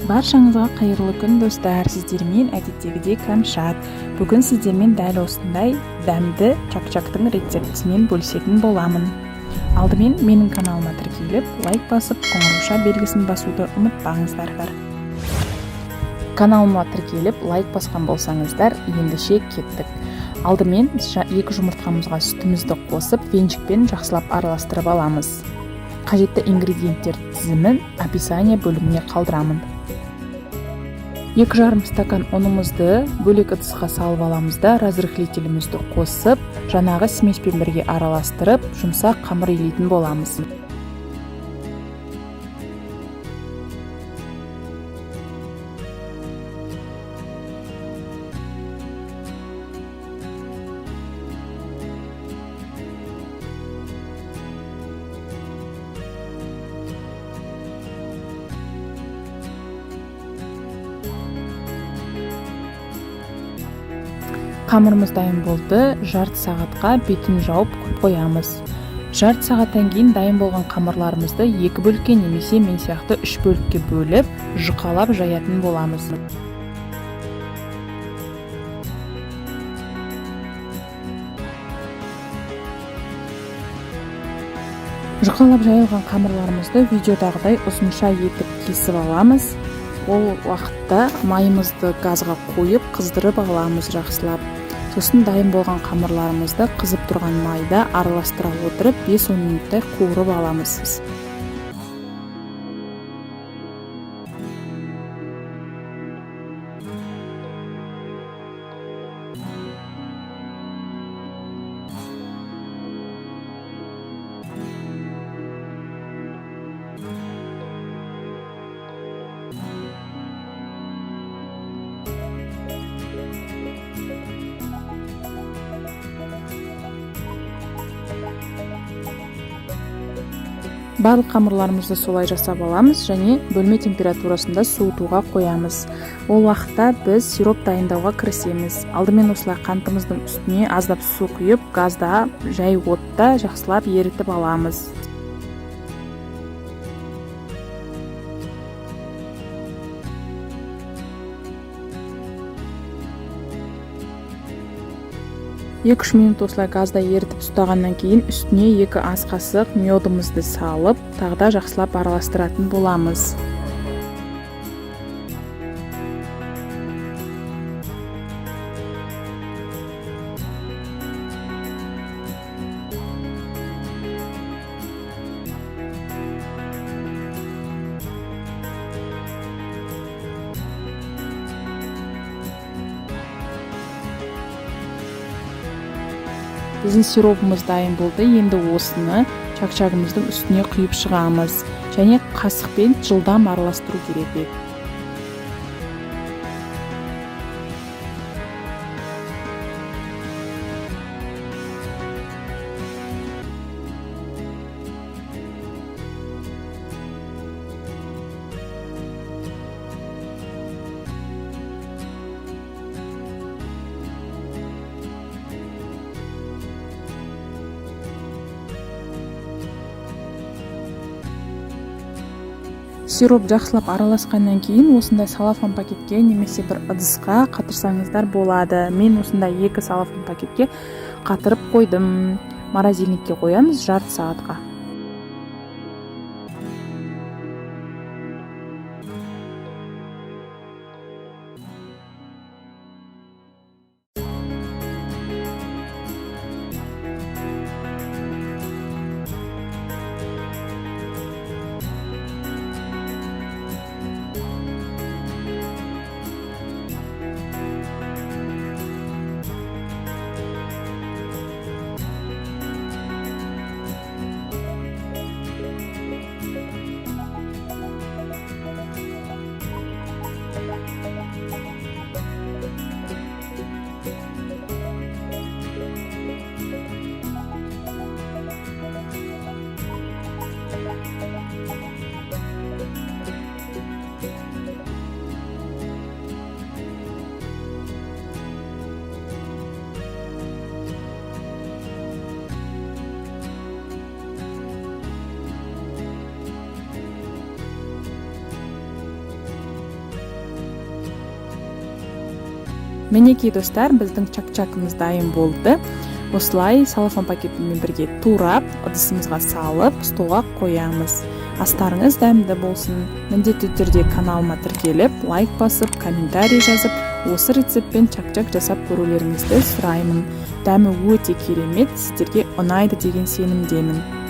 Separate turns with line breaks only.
Баршаңызға қайырлы күн достар, сіздермен әдеттегідей Кәмшат. Бүгін сіздермен дәл осындай дәмді чак-чактың рецептісімен бөлісетін боламын. Алдымен менің каналыма тіркеліп, лайк басып, қоңыраша белгісін басуды ұмытпаңыздар. Каналыма тіркеліп, лайк басқан болсаңыздар, ендіше кеттік. Алдымен 2 жұмыртқамызға сүтімізді қосып, венчикпен жақсылап араластырып аламыз. Қажетті ингредиенттер тізімін описание бөліміне қалдырамын. 2,5 стакан ұнымызды бөлек ыдысқа салып аламыз да, разрыхлителімізді қосып, жаңағы смеспен бірге араластырып, жұмсақ қамыр илейтін боламыз. Қамырымыз дайын болды, жарты сағатқа бетін жауып қоямыз. Жарты сағаттан кейін дайын болған қамырларымызды 2 бөлікке немесе мен сияқты 3 бөлікке бөліп, жұқалап жаятын боламыз. Жұқалап жайылған қамырларымызды видеодағыдай ұзынша етіп кесіп аламыз. Ол уақытта майымызды газға қойып, қыздырып аламыз жақсылап. Сосын дайын болған қамырларымызды қызып тұрған майда араластыра отырып 5-10 минуттай қуырып аламыз. Барлық қамырларымызды солай жасап аламыз және бөлме температурасында суытуға қоямыз. Ол уақытта біз сироп дайындауға кірісеміз. Алдымен осылай қантымыздың үстіне аздап су құйып, газда жай отта жақсылап ерітіп аламыз. Екі-үш минут осылай газда ерітіп ұстағаннан кейін үстіне 2 ас қасық медымызды салып, тағда жақсылап араластыратын боламыз. Біздің сиропымыз дайын болды. Енді осыны чак-чагымыздың үстіне құйып шығамыз және қасықпен жылдам араластыру керек. Сироп жақсылап араласқаннан кейін осындай салафан пакетке немесе бір ыдысқа қатырсаңыздар болады. Мен осындай 2 салафан пакетке қатырып қойдым. Морозильникке қоямыз жарты сағатқа. Мінекей достар, біздің чак-чакымыз дайын болды. Осылай салафан пакетімен бірге турап, ыдысымызға салып, столға қоямыз. Астарыңыз дәмді болсын. Міндетті түрде каналыма тіркеліп, лайк басып, комментарий жазып, осы рецептпен чак-чак жасап көрулеріңізді сұраймын. Дәмі өте керемет, сіздерге ұнайды деген сенімдемін.